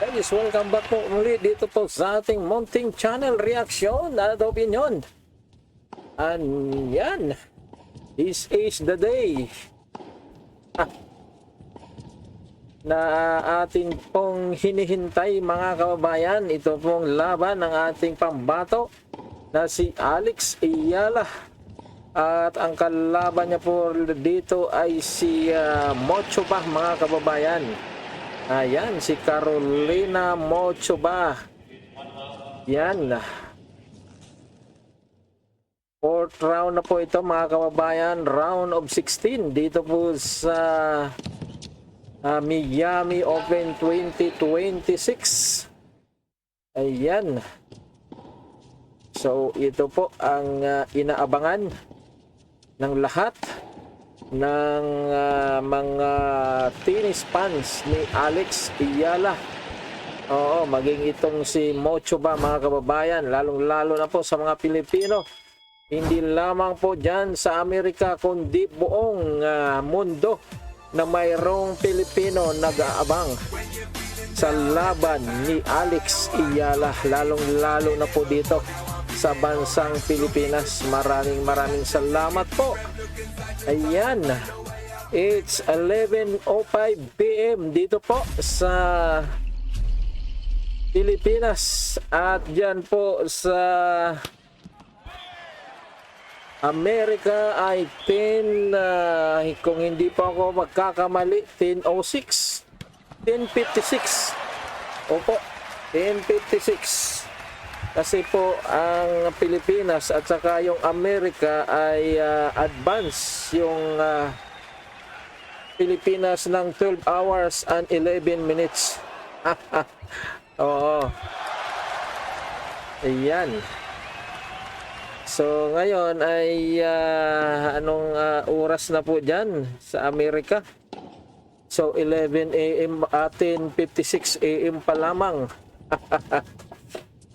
Guys, welcome back po muli dito po sa ating Mounting Channel Reaction at Opinion. And yan, this is the day na atin pong hinihintay mga kababayan. Ito pong laban ng ating pambato na si Alex Ayala. At ang kalaban niya po dito ay si Mochoba mga kababayan. Ayan, si Carolina Mochoba. Yan. Fourth round na po ito mga kababayan. Round of 16. Dito po sa Miami Open 2026. Ayan. So, ito po ang inaabangan ng lahat ng mga tennis fans ni Alex Ayala. Oo, maging itong si Mochoba mga kababayan, lalong-lalo na po sa mga Pilipino. Hindi lamang po dyan sa Amerika, kundi buong mundo na mayroong Pilipino nag-aabang sa laban ni Alex Ayala, lalong-lalo na po dito sa bansang Pilipinas. Maraming salamat po. Ayan, it's 11:05 PM dito po sa Pilipinas at dyan po sa Amerika ay 10, kung hindi pa ako magkakamali, 10:06, 10:56. Opo, 10:56. Kasi po ang Pilipinas at saka yung Amerika ay advance yung Pilipinas ng 12 hours and 11 minutes. Oo. Ayan. So ngayon ay anong oras na po dyan sa Amerika? So 11 AM, 10:56 AM pa lamang.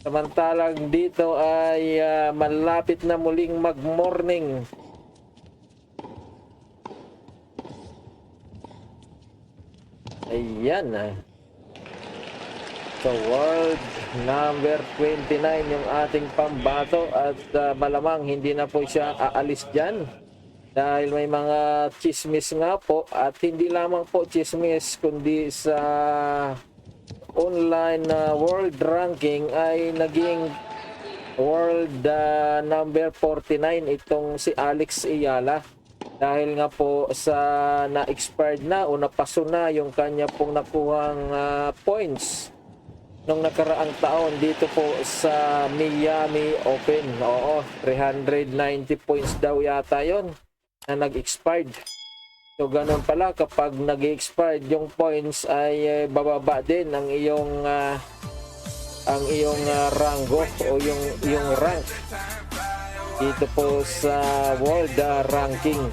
Samantalang dito ay malapit na muling mag-morning. Ayan. So world number 29 yung ating pambato at malamang hindi na po siya aalis dyan. Dahil may mga chismis nga po at hindi lamang po chismis kundi sa online world ranking ay naging world number 49 itong si Alex Ayala dahil nga po sa na-expired na o napaso na yung kanya pong nakuhang points nung nakaraang taon dito po sa Miami Open. Oo, 390 points daw yata yon na nag-expired. So ganun pala, kapag nag-expired yung points ay bababa din ang iyong rango o yung rank dito po sa world ranking.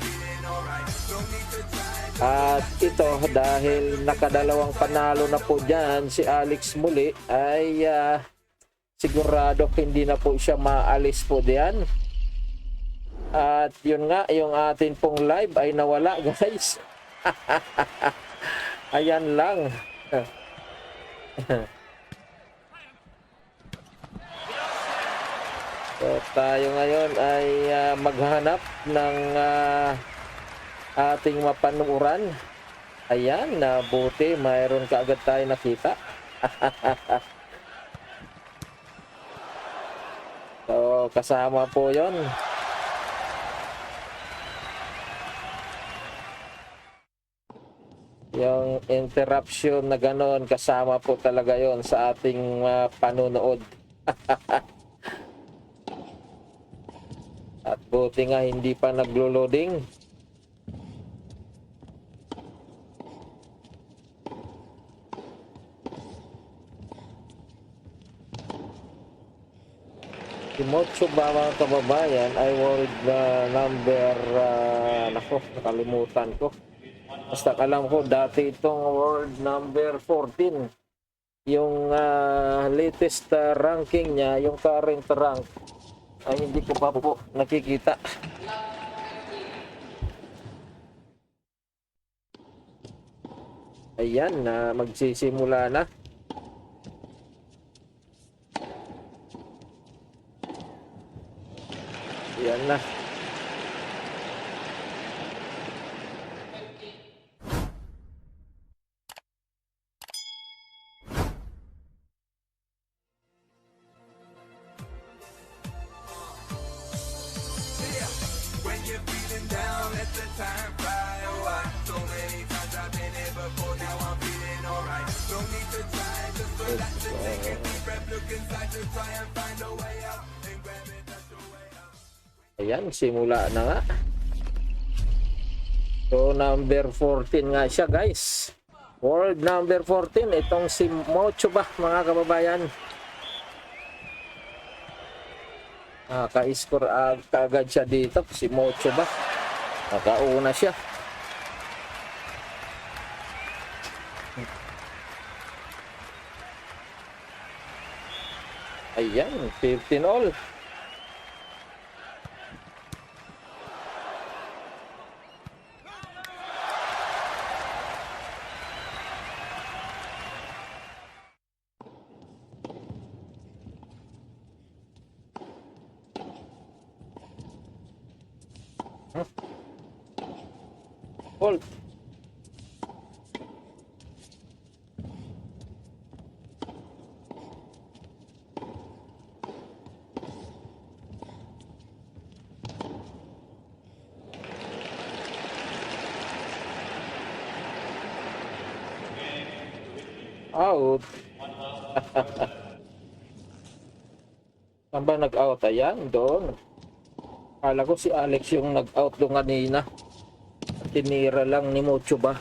At ito dahil nakadalawang panalo na po diyan si Alex muli ay sigurado hindi na po siya maalis po diyan. At yun nga, yung atin pong live ay nawala guys. Ayan lang. So tayo ngayon ay maghanap ng ating mapanuuran. Ayan, buti mayroon kaagad tayo nakita. So kasama po yon. Yung interruption na gano'n, kasama po talaga yon sa ating panunood. At buti nga hindi pa naglo-loading. Si Mochoba mga kababayan ay world number, nako, nakalimutan ko. Basta alam ko dati itong world number 14. Yung latest ranking niya, yung current rank ay hindi ko pa po nakikita. Ayan, magsisimula na. na. When you're feeling down, let the time fly away. So many times I've been here before, now I'm feeling alright. No need to try, just relax and take a deep breath. Look inside to try and find a way out. And grab it, that's the way out. Ayan, simula na nga. So, number 14 nga siya, guys. World number 14. Itong si Mocho ba, mga kababayan? Ka-score kaagad siya dito. Si Mocho ba? Nakauna siya. Ayan, 15 all. Hold. Out. Saan ba nag-out? Ayan, doon. Kala ko si Alex yung nag-out doon kanina. Tinira lang ni Mocho ba?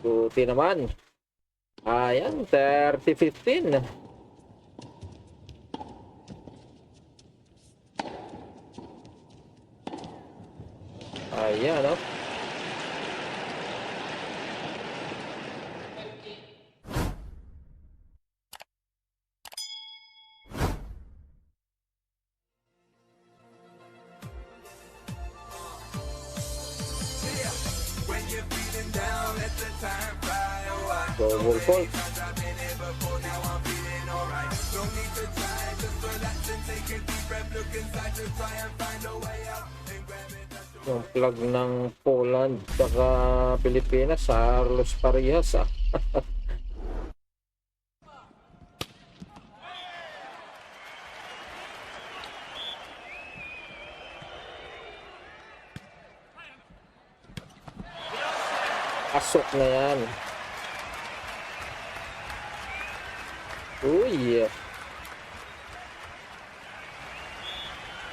Buti naman. Ayan, 30-15. Ayan, oh. When you're feeling down, let the time fly away. Double fault. Times I've been here before, now I'm feeling alright. No need to try, just relax and take a deep breath. Look inside to try and find a way out. And grab it, that's the Yung flag ng Poland saka Pilipinas, halos parehas ah. Pasok na yan. Uy.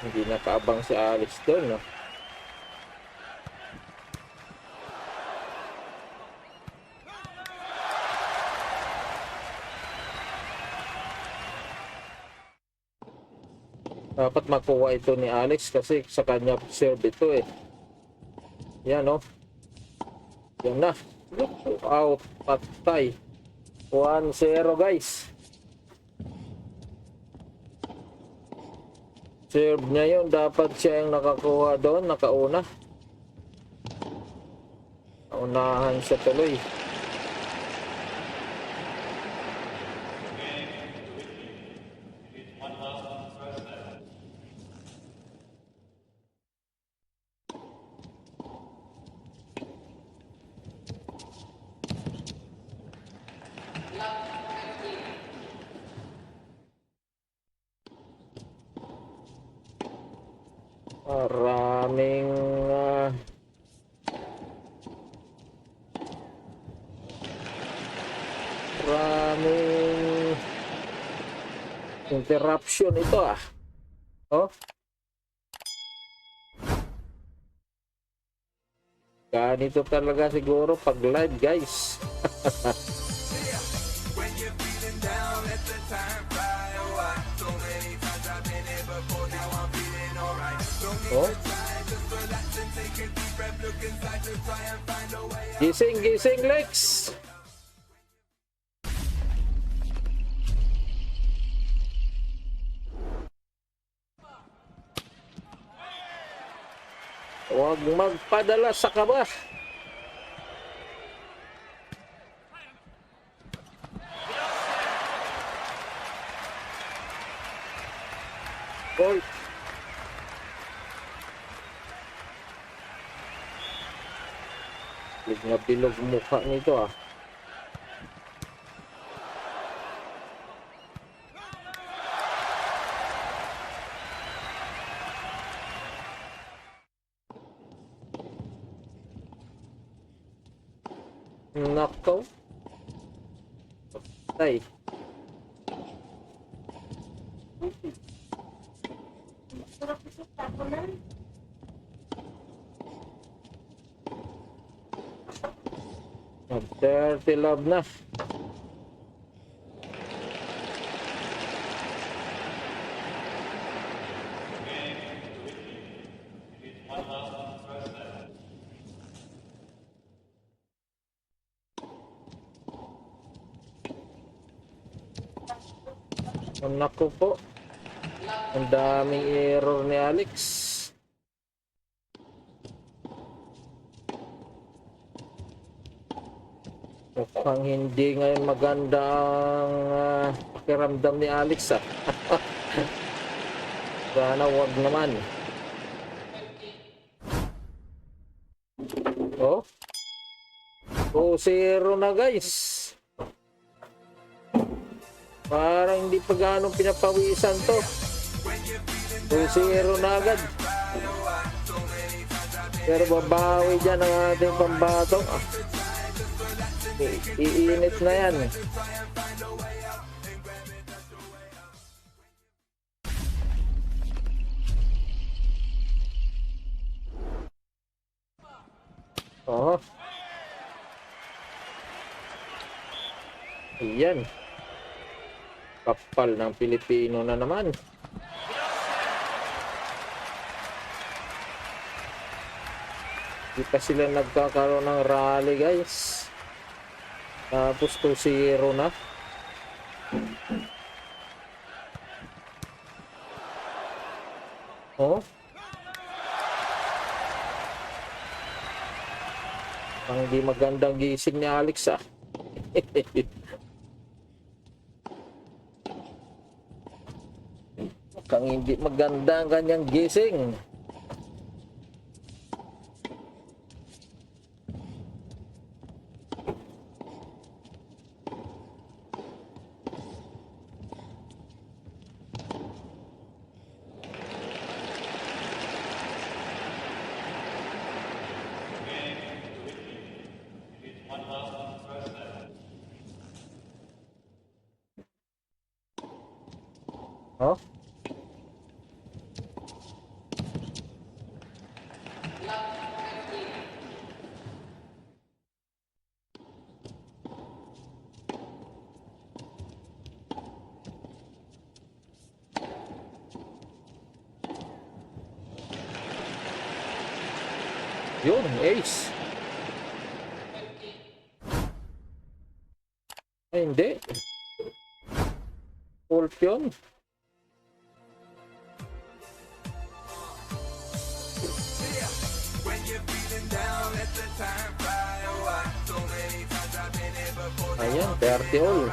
Hindi nakaabang si Alice doon, no? Dapat makuha ito ni Alex kasi sa kanya serve ito eh. Yan, no? Yan na. Look out. Patay. 1-0, guys. Serve niya yun. Dapat siya yung nakakuha doon. Nakauna. Naunahan siya tuloy. Maraming interruption ito ah. Oh. Ganito talaga siguro pag live, guys. When you're feeling down, let the time fly away. So many times I've been here before, now I'm feeling alright. No need Oh. to try, just relax and take a deep breath. Look inside to try and find a way out. Gising, gising, Lex. Huwag magpadala sa kaba. Goal. Bilog na bilog mukha nito ah. Nakaw. Patay. Sarap ito, tapunan. Dirty love na. Naku po. Ang daming error ni Alex. Mukhang hindi ngayon maganda ang pakiramdam ni Alex ah. Sana wag naman. Oh. 2-0 na guys. Parang hindi pa gaano pinapawisan to. 2-0 na agad. Pero babawi dyan ang ating pambatong. Iinit na yan. Oh. Iyan. Kapal ng Pilipino na naman. Di pa sila nagkakaroon ng rally guys. Tapos 2-0 na. Oh. Ang di magandang gising ni Alex ah. Mukhang hindi maganda ang kanyang gising. Oh. Yun, ace. Ay, hindi. Wolf yun. Ayan, 30 all.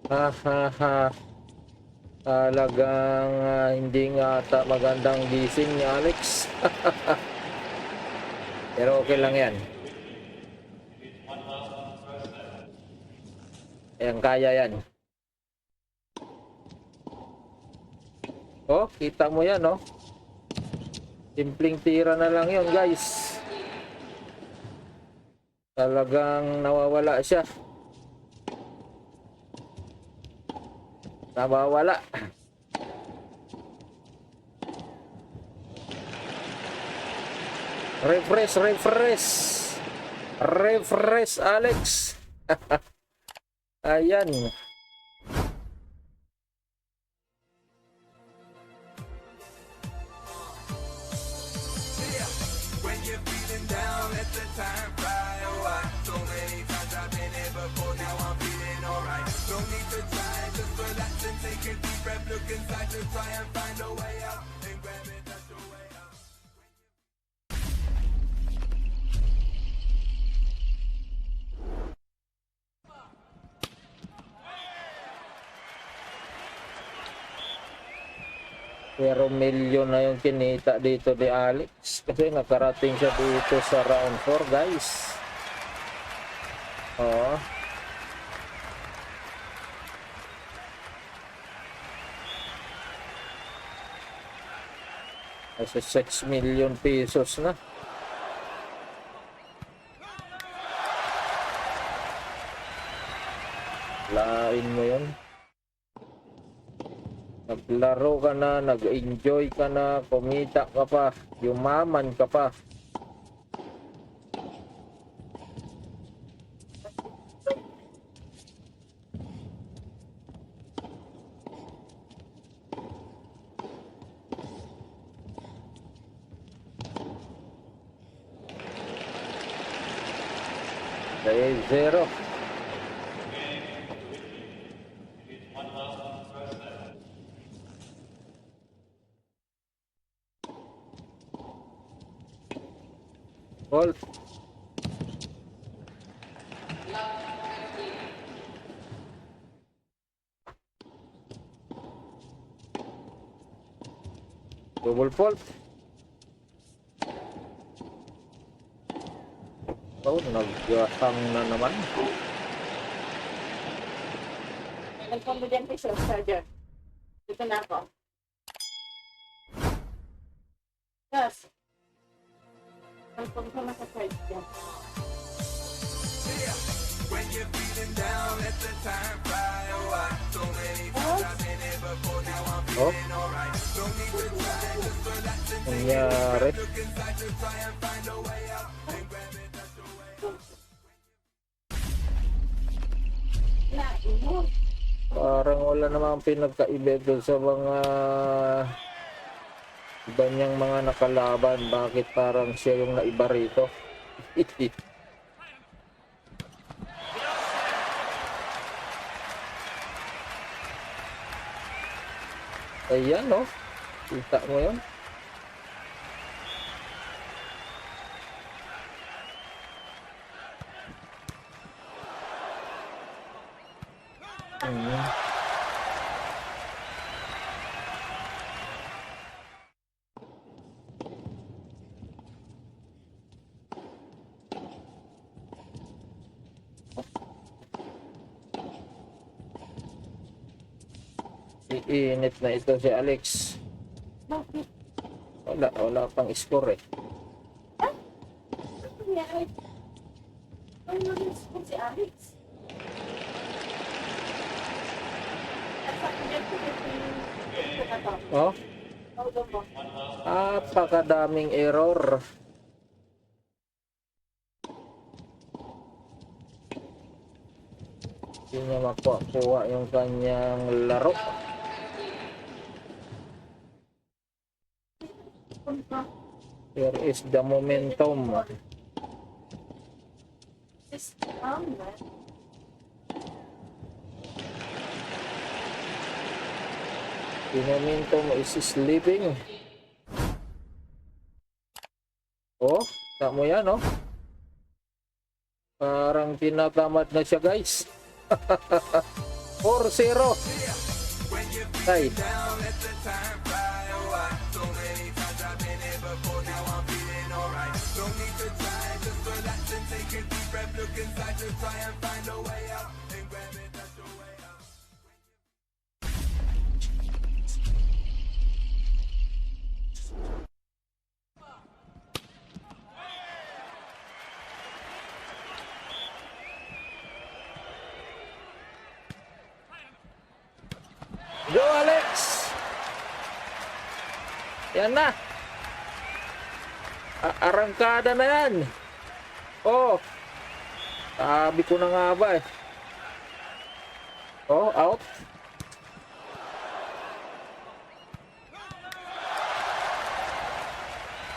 Hahaha. Talagang hindi nga ata magandang gising ni Alex. Pero okay lang yan. Ayan, kaya yan. Oh, kita mo yan, oh. Simpleng tira na lang yun, guys. Talagang nawawala siya. Nawawala. Refresh, refresh. Refresh, Alex. Ayan. When you're feeling down, let the time fly away. So many times I've been here before, now I'm feeling alright. No need to try, just relax and take a deep breath. Look inside to try and find a way out. And grab it, that's the way out. Pero milyon na yung kinita dito ni Alex. Kasi nakarating siya dito sa round 4, guys. Oo. Kasi 6 million pesos na. Lain mo yun. Naglaro ka na, nag-enjoy ka na, kumita ka pa, yumaman ka pa. Dahil 0. Hold. Double fault. Oh, nagyatang na naman. Nagpon mo dyan piso, charger. Dito na ako. Yes. Nagpon ko na sa charge dyan. When you're feeling down, let the time fly away. So many times I've been here before, now I'm Oh, feeling alright. No need to try, just relax and take nangyari. look inside to try and find a way out. And grab it, that's the way out. Lain mo. Parang wala namang pinagkaiba doon sa mga iba niyang mga nakalaban. Bakit parang siya yung naiba rito? Ayan, no? Kita mo yun? Iinit na ito si Alex. Bakit? Wala pang score eh. Ano nangyari? Ano nag-score si Alex? At sa kanya ko yung Oh, auto mo. napakadaming error. Hindi niya makuha yung kanyang laro. Here is the momentum. The momentum is sleeping. Oh, tama yan, oh. Parang tinatamad na siya, guys. 4-0. Tied. Down, let the time fly away. So many times I've been here before, now I'm feeling alright. No need to try, just relax and take a deep breath. Look inside to try and find a way out. And grab it, that's the way out. Yan na. Arangkada na yan. Oh. Sabi ko na nga ba eh. Oh, out.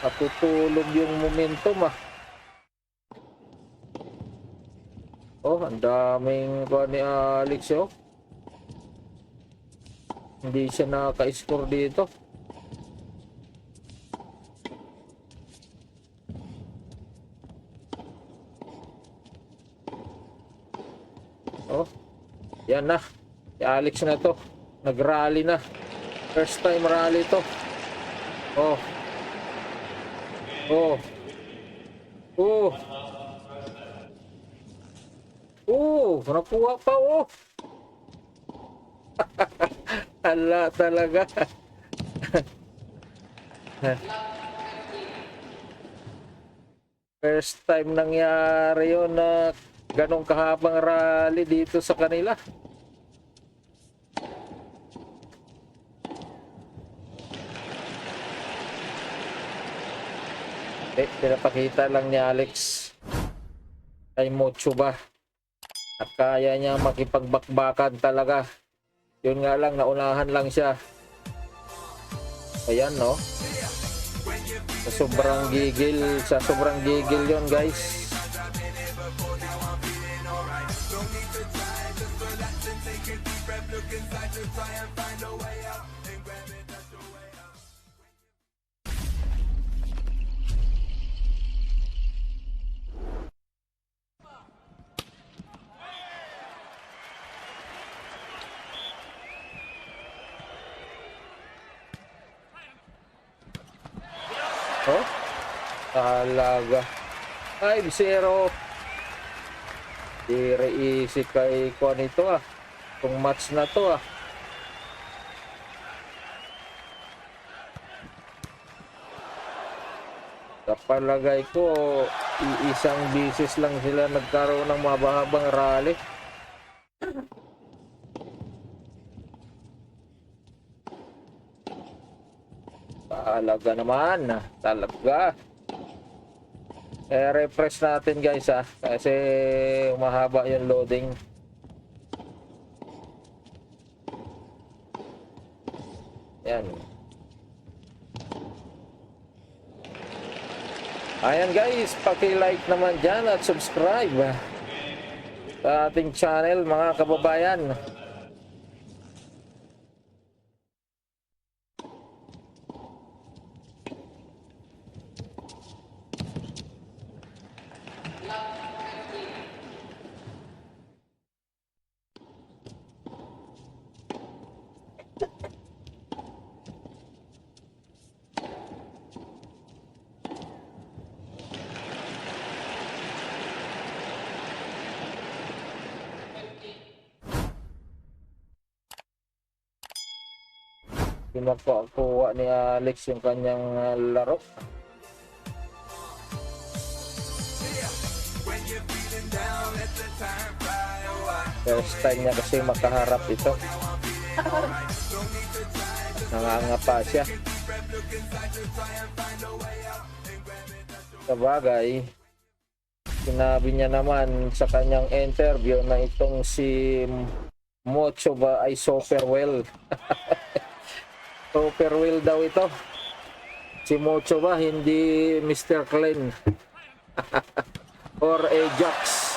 Natutulog yung momentum ah. Oh, ang daming kuha ni Alex oh. Hindi siya nakaka-score dito. Oh, yan na. Si Alex na to. Nag-rally na. First time rally to. Oh. Oh. Oh. Oh, nakuha pa oh. Hala talaga. First time nangyari yun na ganong kahabang rally dito sa kanila. Pinapakita lang ni Alex kay Mocho ba at kaya niya makipagbakbakan talaga. Yun nga lang, naunahan lang siya. Ayan no, sa sobrang gigil yun guys. Oh, talaga 5-0. Dire easy kay kuha nito ah. Itong match na to ah. Kapalagay ko iisang bisis lang sila nagkaroon ng mabahabang rally. Talaga naman, talaga. Refresh natin guys ah, kasi mahaba yung loading. Yan. Ayan guys, paki-like naman dyan at subscribe sa ating channel mga kababayan. Pinakuha ni Alex yung kanyang laro. First time niya kasi makaharap ito. Nangangapa siya. Sabagay, sinabi niya naman sa kanyang interview na itong si Mocho ba ay super well. Super well daw ito. Si Mocho ba, hindi Mr. Clean. Or Ajax.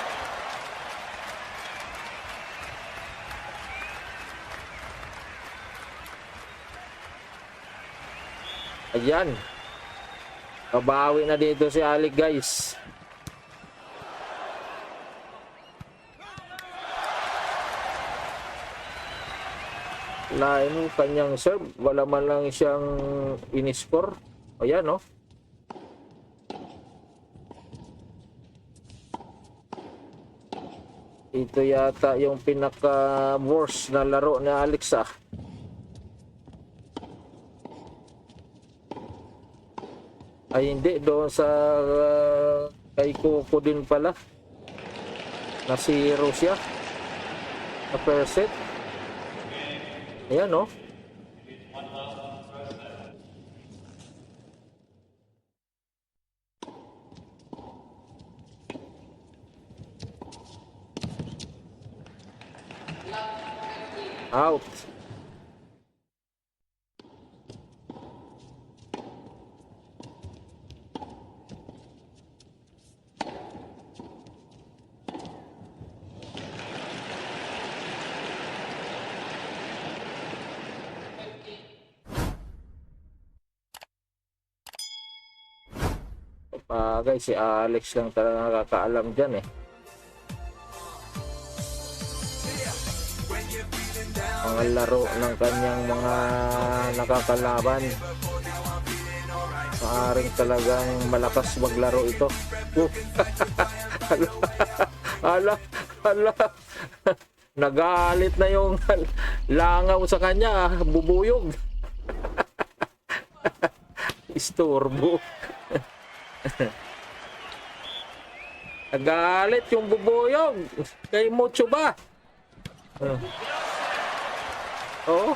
Ayan. Babawi na dito si Alex guys. Lain yung kanyang serve, wala man lang siyang in-score. Ayan no. Ito yata yung pinaka-worst na laro ni Alex ah. Ay hindi, doon sa kay Coco din pala. Na 0 siya. Na per set. Ayan no. Out. Bagay, si Alex lang talaga nakakaalam dyan eh. Mga laro ng kanyang mga nakakalaban. Maaring talagang malakas maglaro ito. Hala, hala. Nagalit na yung langaw sa kanya, bubuyog. Istorbo. Nagalit yung bubuyog kay Mocho ba? Oh.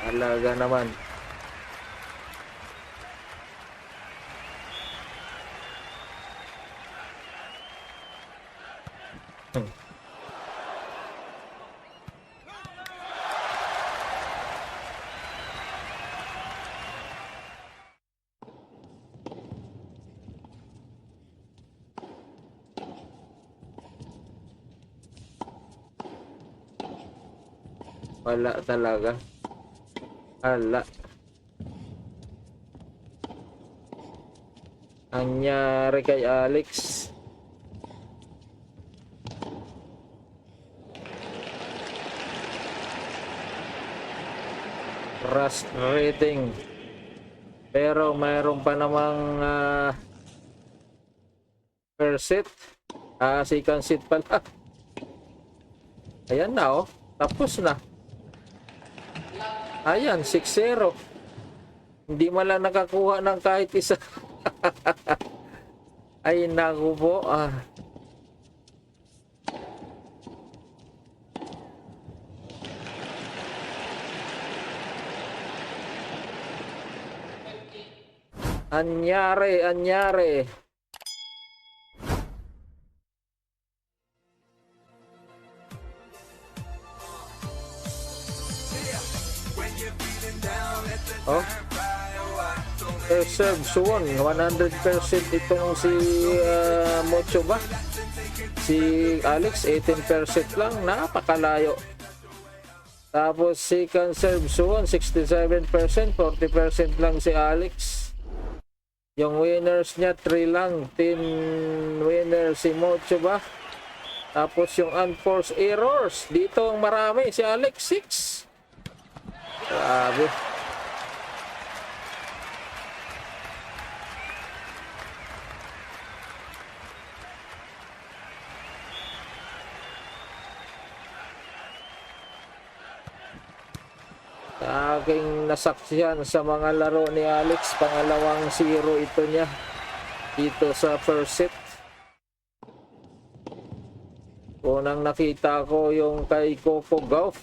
Alaga naman. Wala talaga. Wala. Anyari kay Alex. Rust rating. Pero mayroon pa namang first set. Second set pala. Ayan na oh. Tapos na. Ayan, 6-0. Hindi man lang nakakuha ng kahit isa. Ay, naku po. Anyari, anyari. Oh. Serve Suwon 100% itong si Mocho ba? Si Alex 18% lang, napakalayo. Tapos si Conserve Suwon 67%, 40% lang si Alex. Yung winners niya 3 lang, 10 winner si Mocho ba? Tapos yung unforced errors dito ang marami, si Alex 6. Grabe. Aking nasaksihan sa mga laro ni Alex, pangalawang 0 ito niya dito sa first set. Unang nakita ko yung kay Coco Gauff,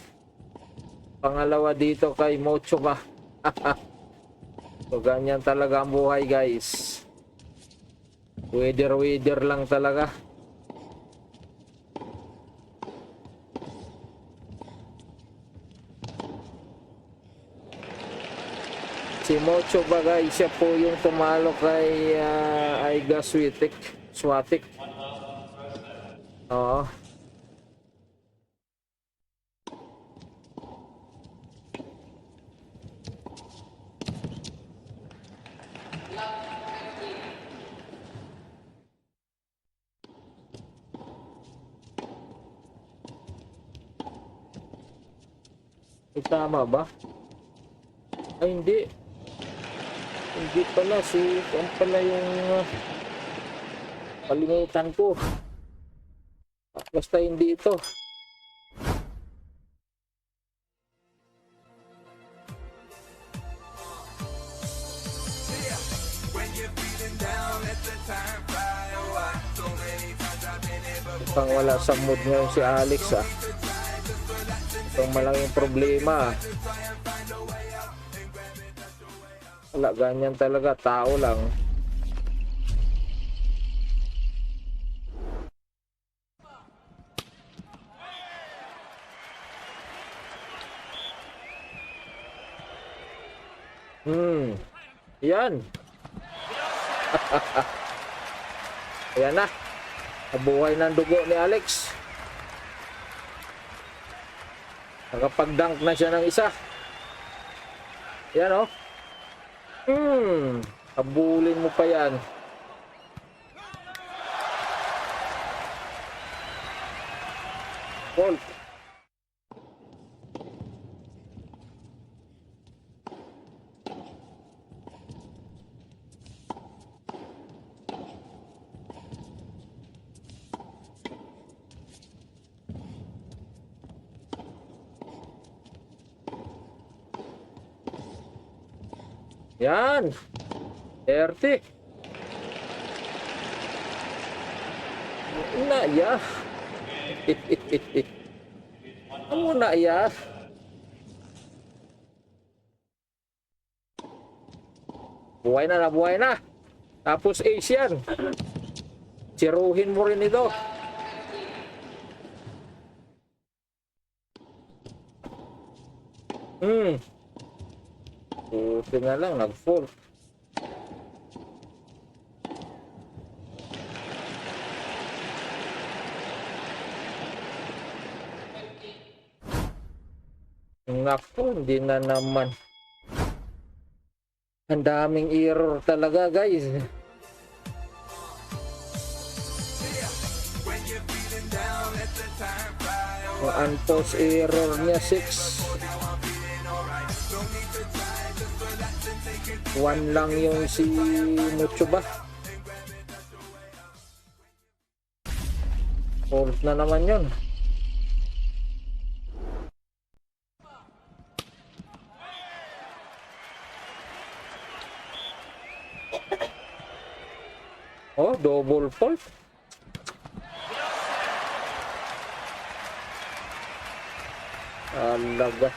pangalawa dito kay Mocho ba. So ganyan talaga ang buhay guys, weather lang talaga. Si Mocho bagay, siya po yung tumalo kay Iga Swiatek. Oo. Tama ba? Ay hindi. Hindi pala, ang pala yung kalimutan ko. Basta hindi ito. Pang wala sa mood ngayon si Alex Itong malaking problema. Wala, ganyan talaga, tao lang. Yan. Ayan na. Nabuhay ng dugo ni Alex. Nakapag-dunk na siya ng isa. Yan, oh. Habulin mo pa yan. Bolt. Yan. 30. Na ya. Ano na ya? Buhay na, buhay na. Tapos ace yan. Siruhin mo rin ito. Buti na lang, nag-fall. Naku, hindi na naman. Ang daming error talaga, guys. Ang unpause error niya 6. 1 lang yung si Mucho ba? Fault na naman yun. Oh, double fault. Alaga.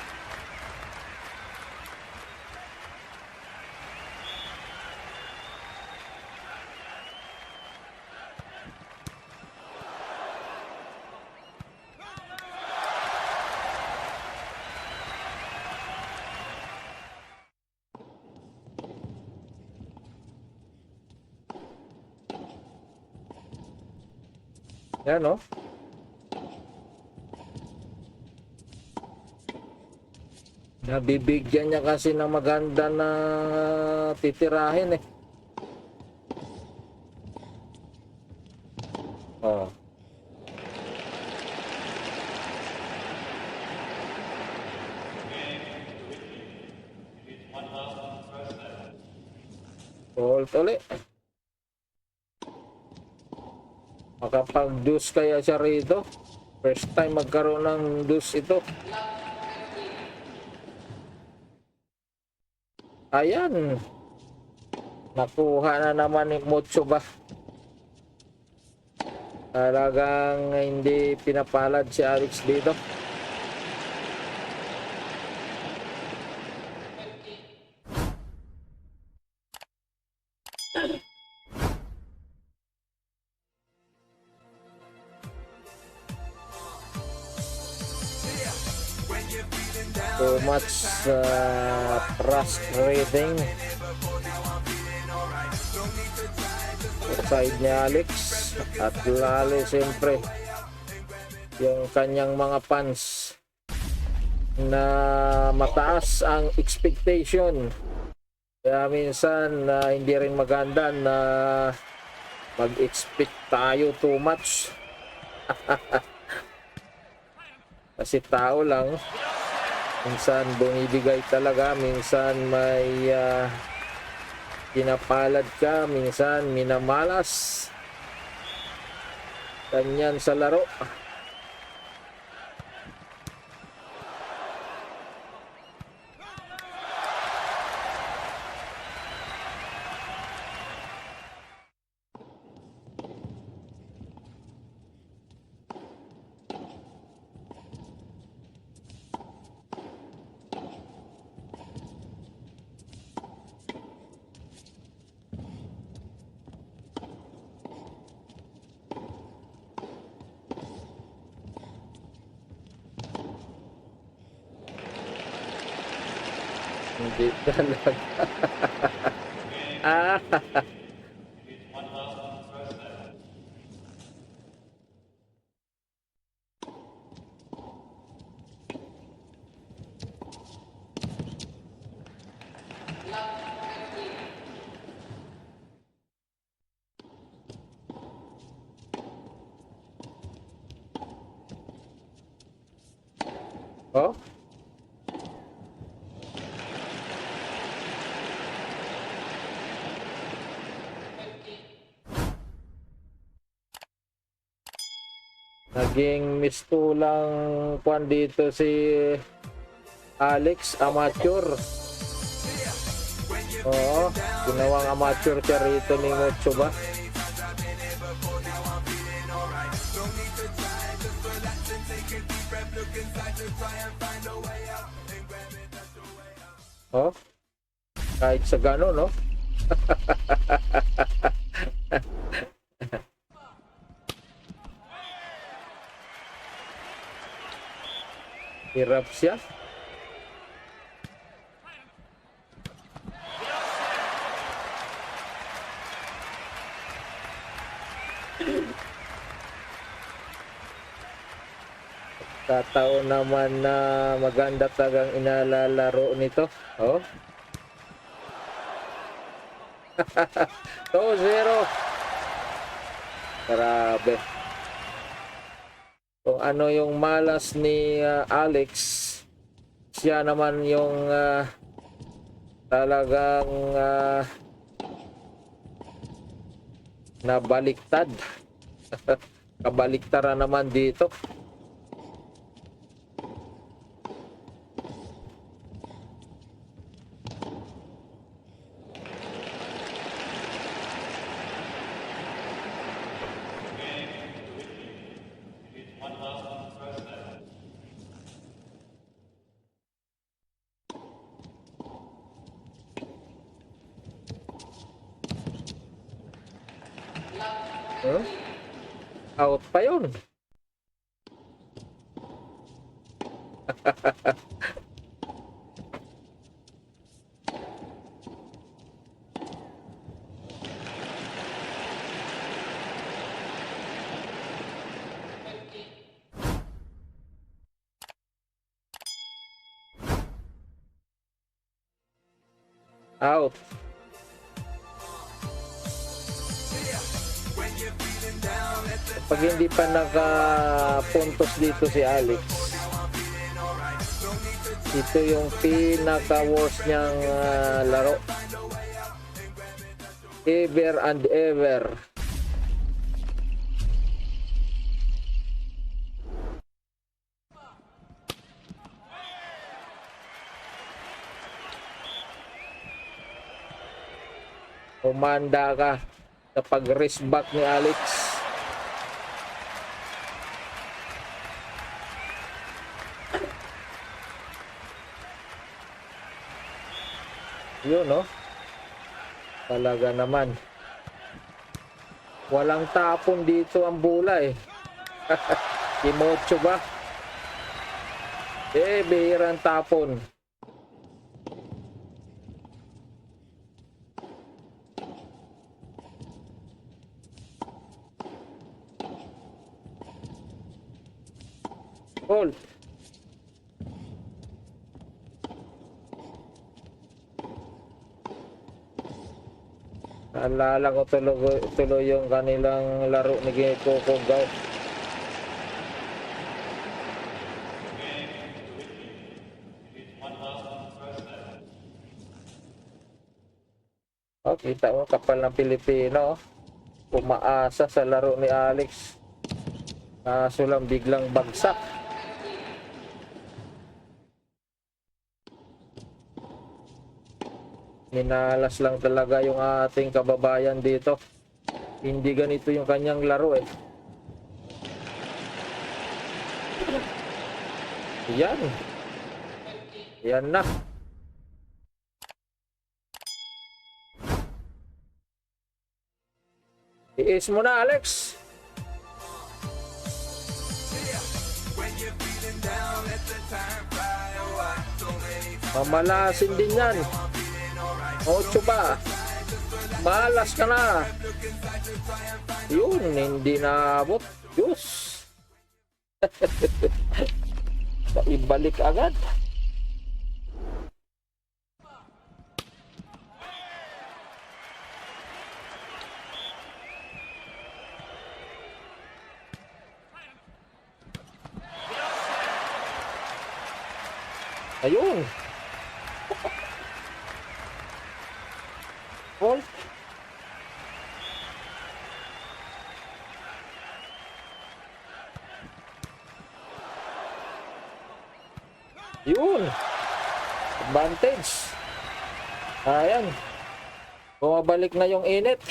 Yan, oh. Nabibigyan niya kasi ng maganda na titirahin eh. Oh. Fault ulit. Makapag-deuce kaya siya rito. First time magkaroon ng deuce ito. Ayan. Nakuha na naman ni Mucho ba? Talagang hindi pinapalad si Alex dito. So much frustrating side ni Alex at lalo siyempre yung kanyang mga fans na mataas ang expectation, kaya minsan hindi rin maganda na mag-expect tayo too much. Kasi tao lang, minsan bumibigay talaga, minsan may pinapalad ka, minsan minamalas. Ganyan sa laro. Hindi talaga. Ah, oh. Naging mistulang kwan dito si Alex, amateur. Oo, ginawang amateur siya rito ni Mocho ba? Oh, kahit sa gano'n, no? Hirap siya. Tataon naman na maganda talagang inalalaro nito. Oh. 2-0. Grabe. Kung ano yung malas ni Alex, siya naman yung talagang nabaliktad. Kabaliktaran naman dito. Huh? Out pa yun. Out. Pag hindi pa nakapuntos dito si Alex, ito yung pinaka-worst niyang laro. Ever and ever. Umanda ka sa pag-wrist back ni Alex. Yun, no? Talaga naman. Walang tapon dito ang bola eh. Kimocho ba? Bihirang tapon. Goal. Naalala ko tuloy yung kanilang laro ni Coco Gauff. Oh, kita mo, kapal ng Pilipino. Umaasa sa laro ni Alex. Kaso lang biglang bagsak. Minalas lang talaga yung ating kababayan dito. Hindi ganito yung kanyang laro eh. Yan. Yan na. Iis mo na, Alex. When you're feeling down, let the time fly away. So many times Mamalasin din yan. 8 ba? Malas ka na. Yun, hindi naabot. Diyos. Ibalik agad. Ayun. Paul. Yun. Advantage. Ayan. Bumabalik na yung init.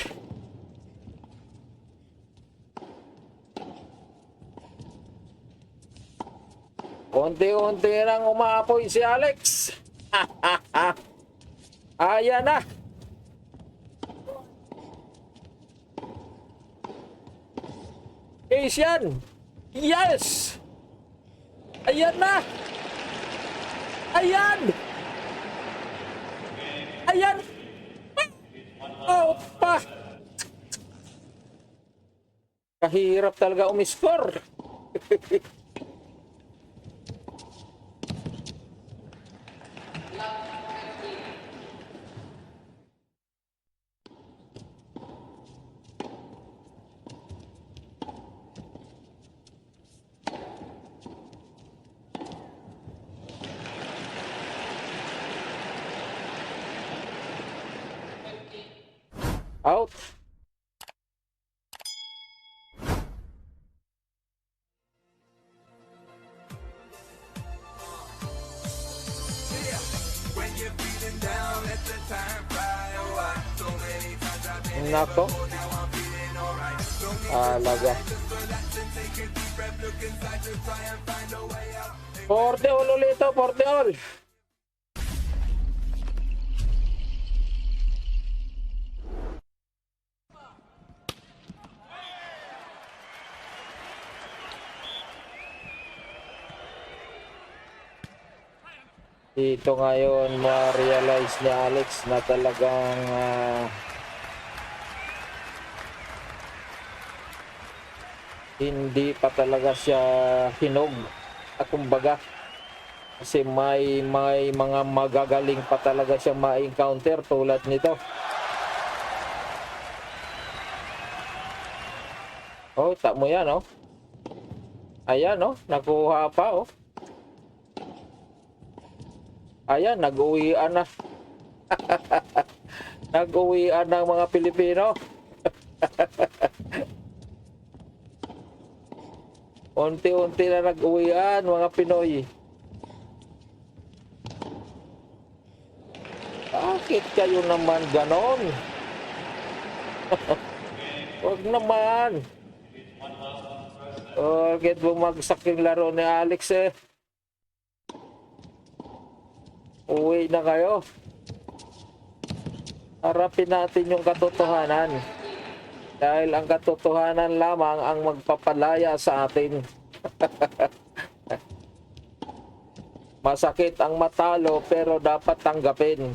Unti-unti nang umaapoy si Alex. Ayan na. Ace yan. Yes. Ayan na. Ayan. Ayan. Opa. Kahirap talaga umiscore. Out. When you're feeling down, let the time fly away. So many times I've been Nako. now I'm feeling alright. Don't need Alaga. just relax and take a deep breath. Look inside to try and find a way out. 40 all ulit ito. 40 all. Dito ngayon ma-realize ni Alex na talagang hindi pa talaga siya hinog at kumbaga kasi may mga magagaling pa talaga siya ma-encounter tulad nito. Oh, tak mo yan, oh. Ayan, oh, nakuha pa, oh. Ayan, nag-uwian na. Nag-uwian ng mga Pilipino. Unti-unti na nag-uwian, mga Pinoy. Bakit kayo naman ganon? Huwag naman. Bakit bumagsak yung laro ni Alex eh? Uwi na kayo. Harapin natin yung katotohanan. Dahil ang katotohanan lamang ang magpapalaya sa atin. Masakit ang matalo pero dapat tanggapin.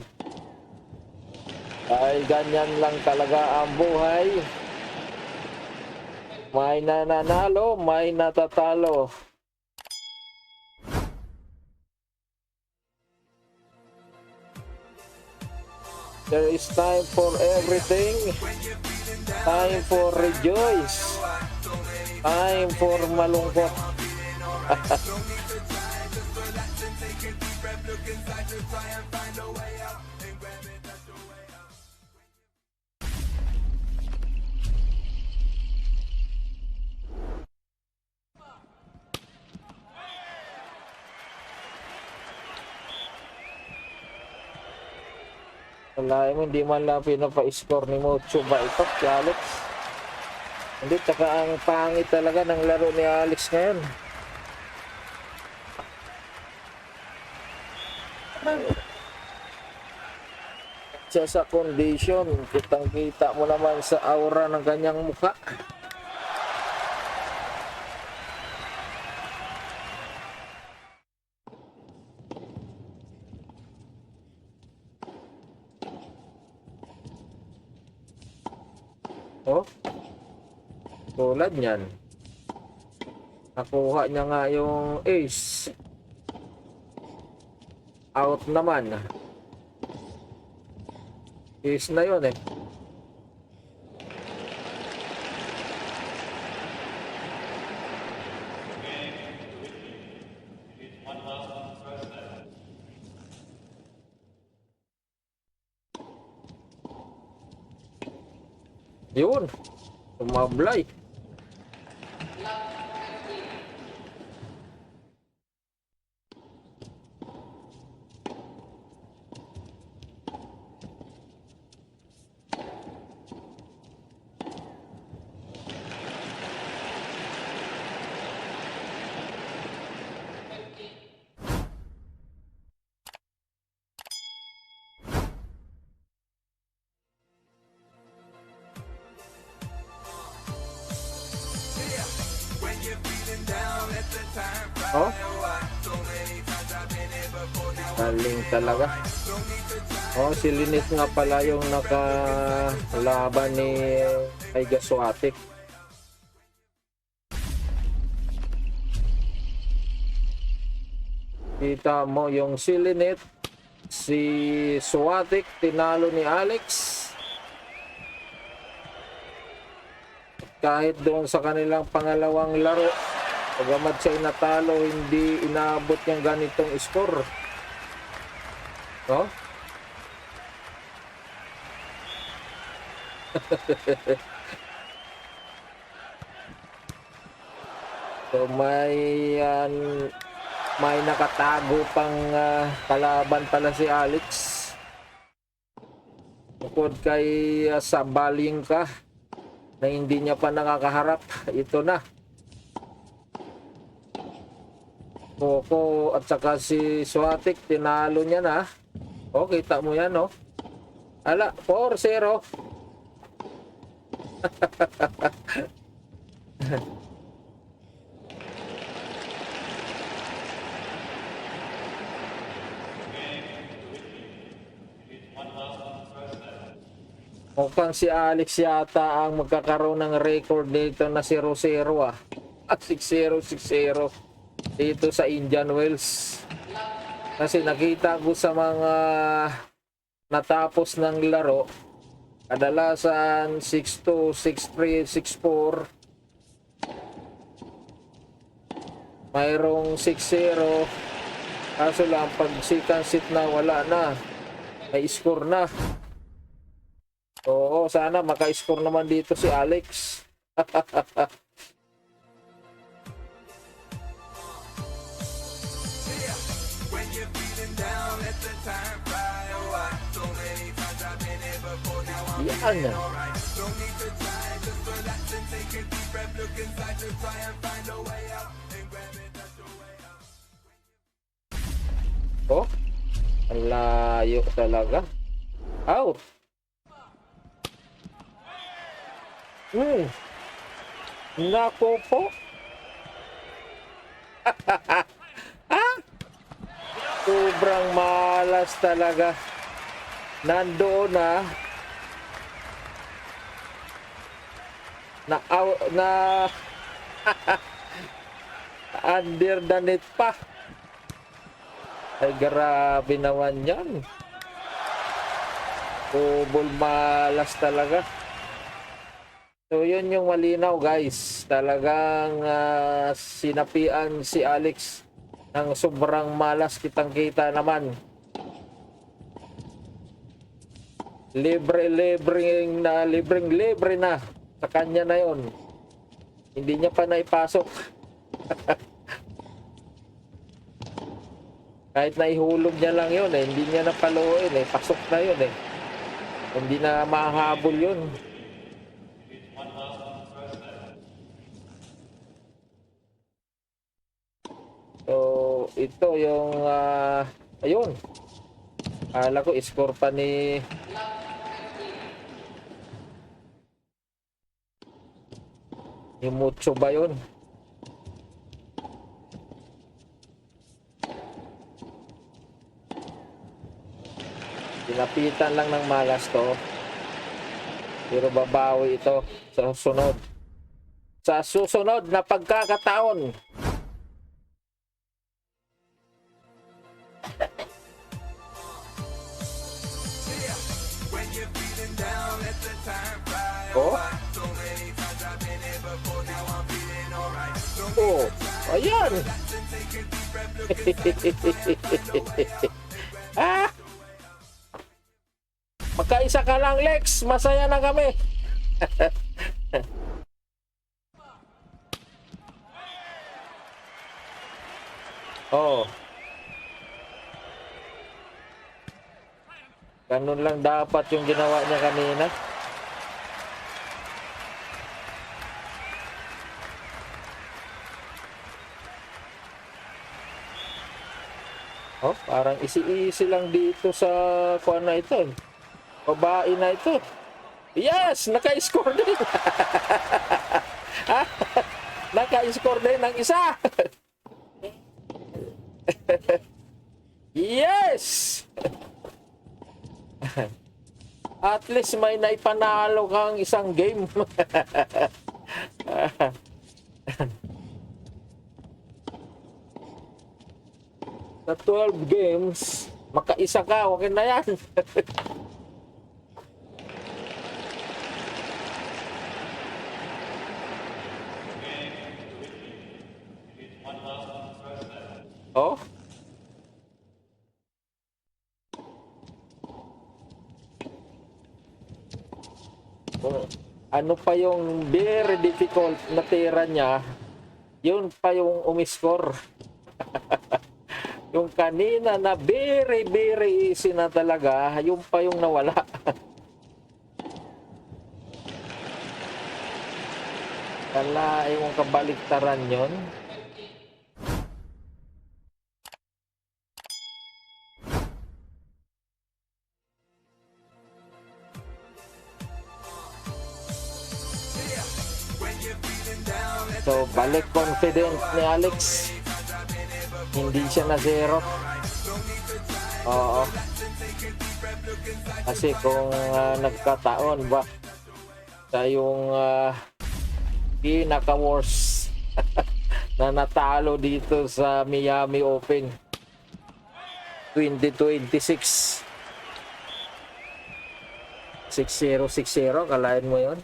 Dahil ganyan lang talaga ang buhay. May nananalo, may natatalo. There is time for everything. Time for rejoice. Time for malungkot. Wala mo, hindi man lang pinapa-score ni Mocho ba ito, si Alex? Hindi, tsaka ang pangit talaga ng laro ni Alex ngayon. Siya sa condition, kitang-kita mo naman sa aura ng kanyang mukha. Oh, tulad niyan. Nakuha niya nga yung ace. Out naman. Ace na yun eh. Yun. Tumablay. When you're feeling down, let the time fly Oh, away. So many times I've been here before, now I'm galing talaga. don't need to try. Oh, si Lynette nga pala yung nakalaban ni Aiga Suatik. Kita mo yung si Lynette, si Suatik, tinalo ni Alex. Kahit doon sa kanilang pangalawang laro, pagkamad siya natalo, hindi inaabot yung ganitong score. No? So may nakatago pang kalaban pala si Alex. Bukod kay Sabaling ka na hindi niya pa nakakaharap, ito na. Coco at saka si Suatik, tinalo niya na. O, kita mo yan, no? Ala, 4-0. Mukhang si Alex yata ang magkakaroon ng record dito na 0-0 ah. At 6-0, 6-0 dito sa Indian Wells. Kasi nakita ko sa mga natapos ng laro, kadalasan 6-2, 6-3, 6-4. Mayroong 6-0. Kaso lang pag second set na wala na. May score na. Oo, sana maka-score naman dito si Alex. When you're feeling down, let the time fly away. So many times I've been here before, now I'm Yan. alright. Don't need to try, just relax and take a deep breath. Look inside to try and find a way out. And grab it, that's your way out. Oh, ang layo talaga. Out. Nako po. Sobrang malas talaga. Nandoon na under the net pa. Ay, grabe naman yan. Double malas talaga. So, yun yung malinaw, guys. Talagang sinapian si Alex ng sobrang malas, kitang-kita naman. Libreng-libre na. Sa kanya na yun. Hindi niya pa naipasok. Kahit naihulog niya lang yun, hindi niya napaluin, pasok na yun. Hindi na mahabol yun. So, ito yung ayun. Akala ko score pa ni Mucho ba yun? Dinapitan lang ng malas to. Pero babawi ito sa susunod. Sa susunod na pagkakataon. When you're feeling down, let the time fly Oh, away. So many times I've been here before, now I'm feeling alright. Don't oh, ayan. take a deep breath, look Ah! Magkaisa ka lang, Lex. Masaya na kami. Oh. Ganun lang dapat yung ginawa niya kanina. Oh, parang easy-easy lang dito sa kuan na ito. Babae na ito. Yes! Naka-score din! Naka-score din ng isa! Yes! At least may naipanalo kang isang game. Sa 12 games, makaisa ka, okay na yan. Oh? Kung ano pa yung very difficult na tira niya, yun pa yung umiscore. Yung kanina na very easy na talaga, yung pa yung nawala. Kala yung kabaliktaran yun. So, balik confident ni Alex. Hindi siya na zero. Oo. Kasi kung nagkataon ba sa yung pinaka-worst na natalo dito sa Miami Open 2026. 6-0, 6-0. Kalahin mo yun?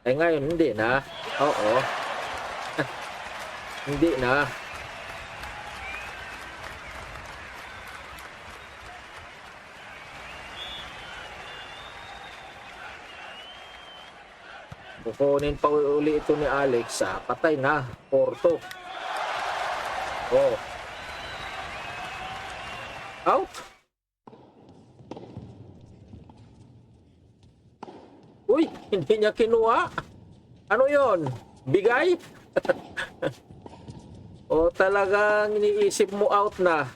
Eh ngayon, hindi na. Oo. Hindi na. Kukunin pa uli ito ni Alex. Patay na. Porto. Oh. Out. Uy, hindi niya kinuha. Ano yon? Bigay? O talagang iniisip mo out na?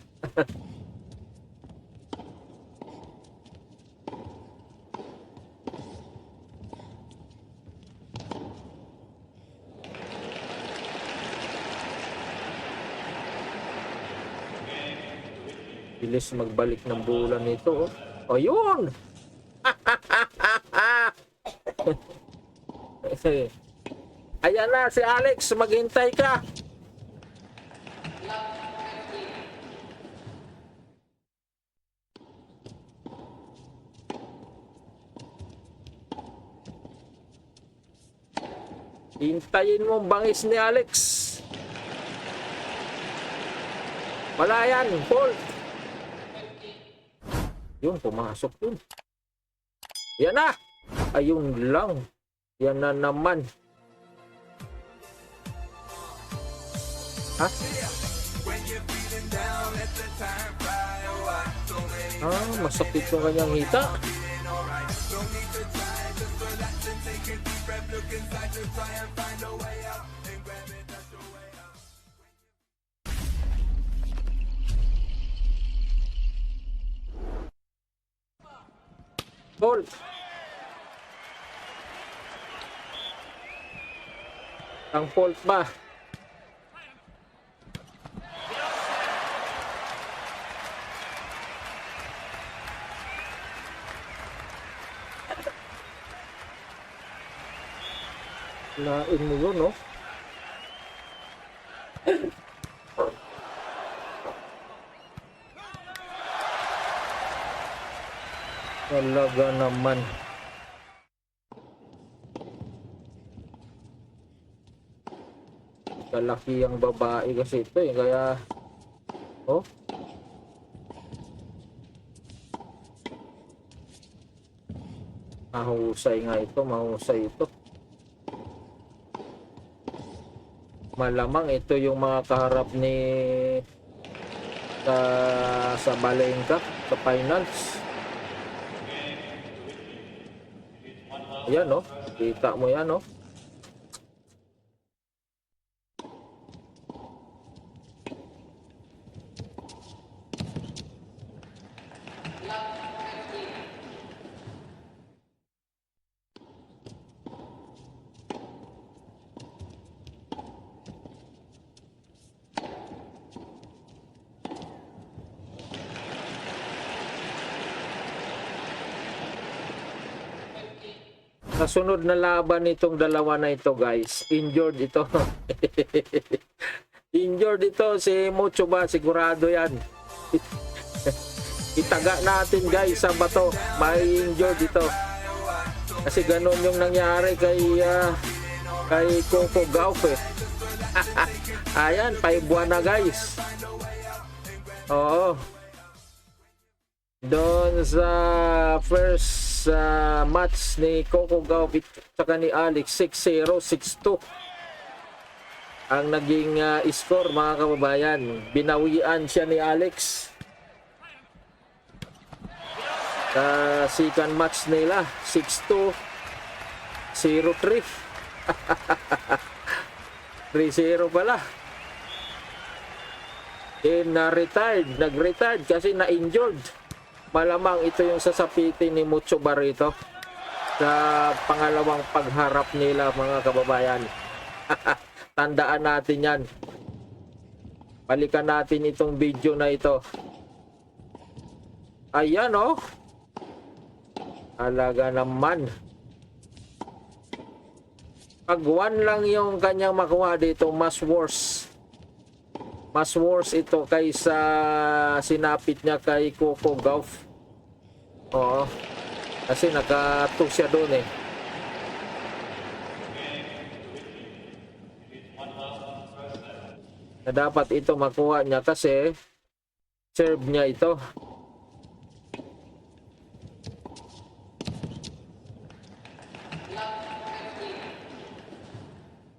Bilis magbalik ng bola nito. Oh, yun! Ayan na si Alex, maghintay ka. Hintayin mo bangis ni Alex. Wala yan, Paul. Yun, pumasok yun. Yan na. Ayun lang. Yan na naman. Ha? Masakit yung kanyang hita. Paul. Ang fault ba? Lain mo yun, no? Talaga naman. Kalaki ang babae kasi ito eh. Kaya, oh. Mahusay nga ito, mahusay ito. Malamang ito yung mga kaharap ni sa Balengka, sa finals. Ayan, no? Kita mo yan, no? Sa sunod na laban nitong dalawa na ito, guys, injured ito. Injured ito si Muchoba, sigurado yan. Itaga natin, guys, sa bato. May injured ito. Kasi ganun yung nangyari kay Coco Gauff eh. Ayan, 5 buwan na, guys. Oo. Doon sa first match ni Coco Gauff at ni Alex, 6-0, 6-2 ang naging score, mga kababayan. Binawian siya ni Alex sa second match nila, 6-2, 0-3. 3-0 pala. Nag-retired kasi na-injured. Malamang ito yung sasapitin ni Muchoba rito sa pangalawang pagharap nila, mga kababayan. Tandaan natin yan. Balikan natin itong video na ito. Ayan, oh. Talaga naman. Pag 1 lang yung kanyang makuha dito, mas worse. Mas worse ito kaysa sinapit niya kay Coco Gauff. Oo. Kasi naka-2 siya doon eh. Na dapat ito makuha niya kasi serve niya ito.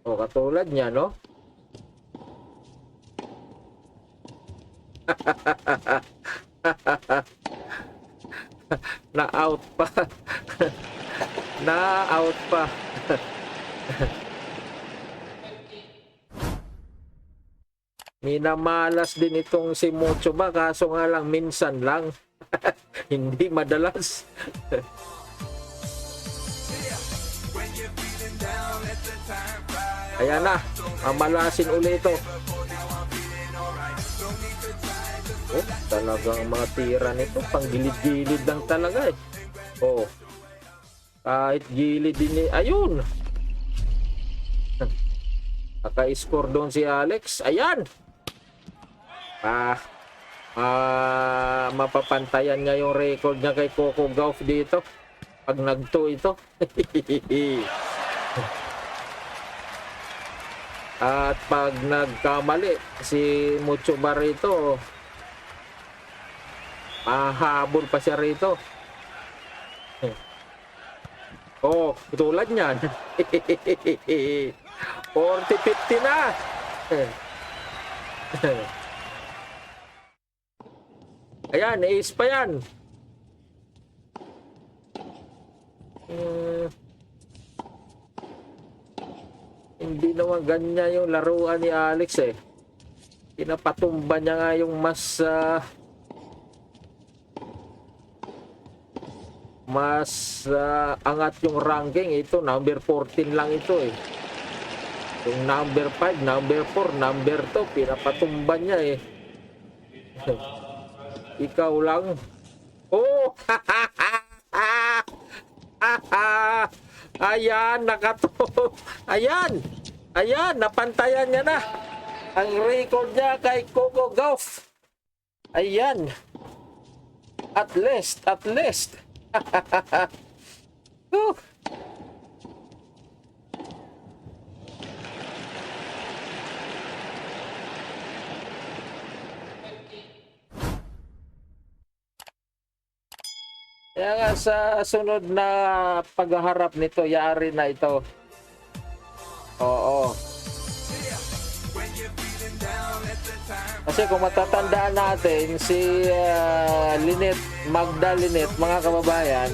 O, katulad niya, no? Na-out pa. Na-out pa. Minamalas din itong si Muchoba, kaso nga lang minsan lang. Hindi madalas. Ayan na, mamalasin ulit ito. Oh, talagang mga tira nito, pang gilid-gilid lang talaga eh. Oh, kahit gilid din eh. Ayun! Naka-score doon si Alex. Ayan! Mapapantayan niya yung record niya kay Coco Gauff dito. Pag nagto ito. At pag nagkamali, si Muchoba rito, mahabol pa siya rito. Oh, tulad niyan. 40-50 na. Ayan, ace pa yan. Hindi naman ganyan yung laruan ni Alex eh. Pinapatumba niya nga yung mas angat yung ranking. Ito, number 14 lang ito eh. Yung number 5, number 4, number 2, pinapatumba niya eh. Ikaw lang. Oh! Ayan, Ayan. Ayan, napantayan niya na. Ang record niya kay Coco Gauff. Ayan. At least. Whew. Kaya nga sa sunod na pagharap nito, yari na ito. Oo. Kasi kung matatandaan natin, si Magda Lynette, mga kababayan,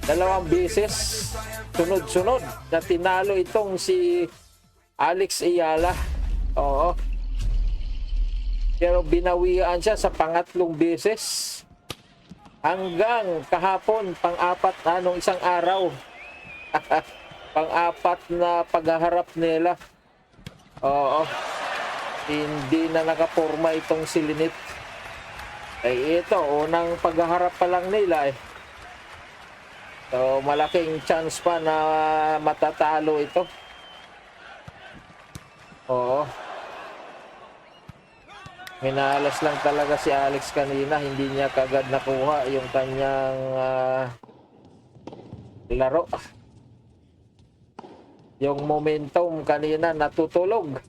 2 beses sunod-sunod na tinalo itong si Alex Ayala. Oo. Pero binawian siya sa 3 beses. Hanggang kahapon, pang-4 nung isang araw. Pang-4 na paghaharap nila. Oo. Hindi na nakaporma itong si Lynette. Ay ito, unang paghaharap pa lang nila eh. So, malaking chance pa na matatalo ito. Oo. Minalas lang talaga si Alex kanina, hindi niya kagad nakuha yung kanyang laro. Yung momentum kanina natutulog.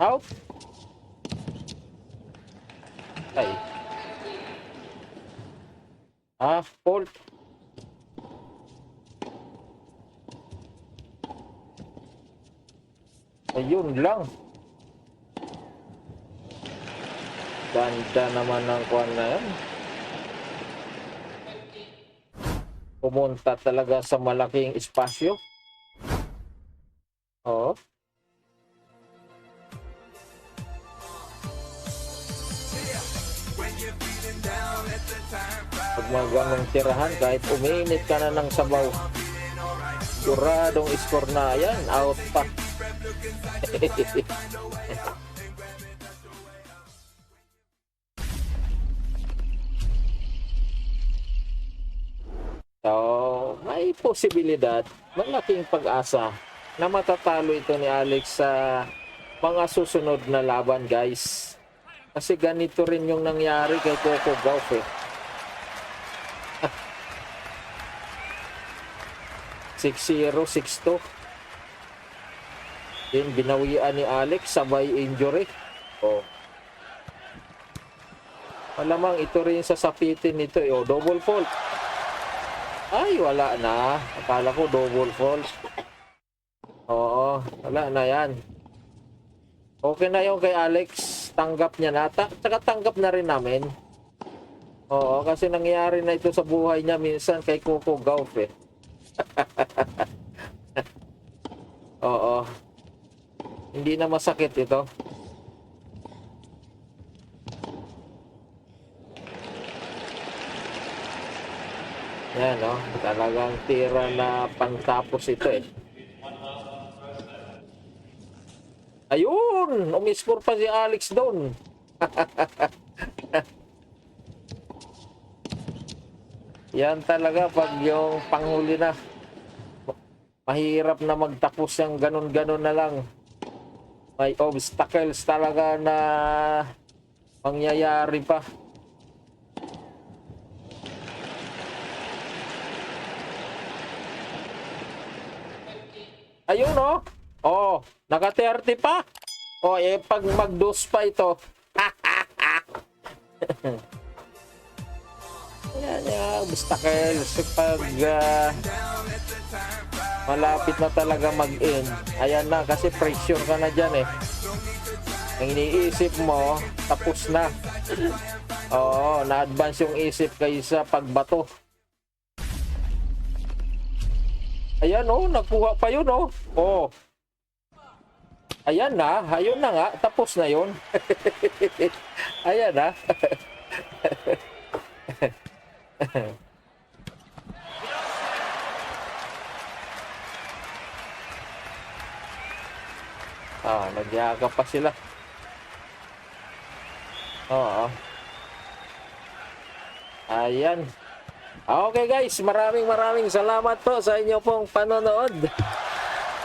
Out. Ay. Fault. Ayun lang. Ganda naman ng kuwan na yan. Pumunta talaga sa malaking espasyo. Oo. Pag mga ganong tirahan, kahit uminit ka na ng sabaw, siguradong score na yan, out pa. So, may posibilidad, malaking pag-asa na matatalo ito ni Alex sa mga susunod na laban, guys. Kasi ganito rin yung nangyari kay Coco Gauff eh. 6-0, 6-2. Then binawian ni Alex, sabay injury. Oh. Malamang ito rin sa sapitin nito. Oh, double fault. Ay, wala na. Akala ko double fault. Oo, wala na yan. Okay na yung kay Alex. Tanggap niya na. Tsaka tanggap na rin namin. Oo, kasi nangyari na ito sa buhay niya minsan kay Coco Gauff eh. Oo. Hindi na masakit ito. Yan, no? Talagang tira na pantapos ito eh. Ayun! Umiscore pa si Alex doon. Yan talaga pag yung panghuli na. Mahirap na magtapos yung ganun-ganun na lang. May obstacles talaga na mangyayari pa. Ayun oh. Oh, naka-30 pa. Oh, eh pag mag-dose pa ito. Yan yung obstacles pag malapit na talaga mag-in. Ayan na, kasi pressure ka na dyan eh. Ang iniisip mo, tapos na. Oo, na-advance yung isip kaysa pagbato. Ayan oh, nakuha pa yun oh. Oh. Ayan na, ayun na nga, tapos na yun. Ayan na. Nagyakap pa sila. Oo. Ayan. Okay guys, maraming salamat po sa inyo pong panonood.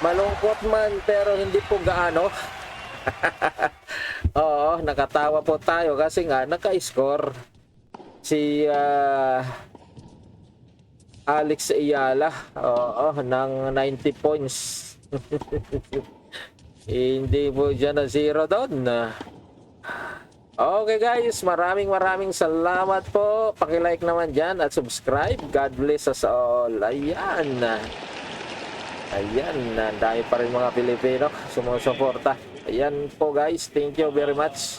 Malungkot man pero hindi po gaano. Oo, nakatawa po tayo kasi nga naka-score si Alex Ayala. Oo, ng 90 points. Hindi po dyan na zero doon. Okay guys, maraming salamat po. Paki-like naman dyan at subscribe. God bless us all. Ayan. Ayan, dahil pa rin mga Pilipino sumusuporta. Ayan po guys, thank you very much.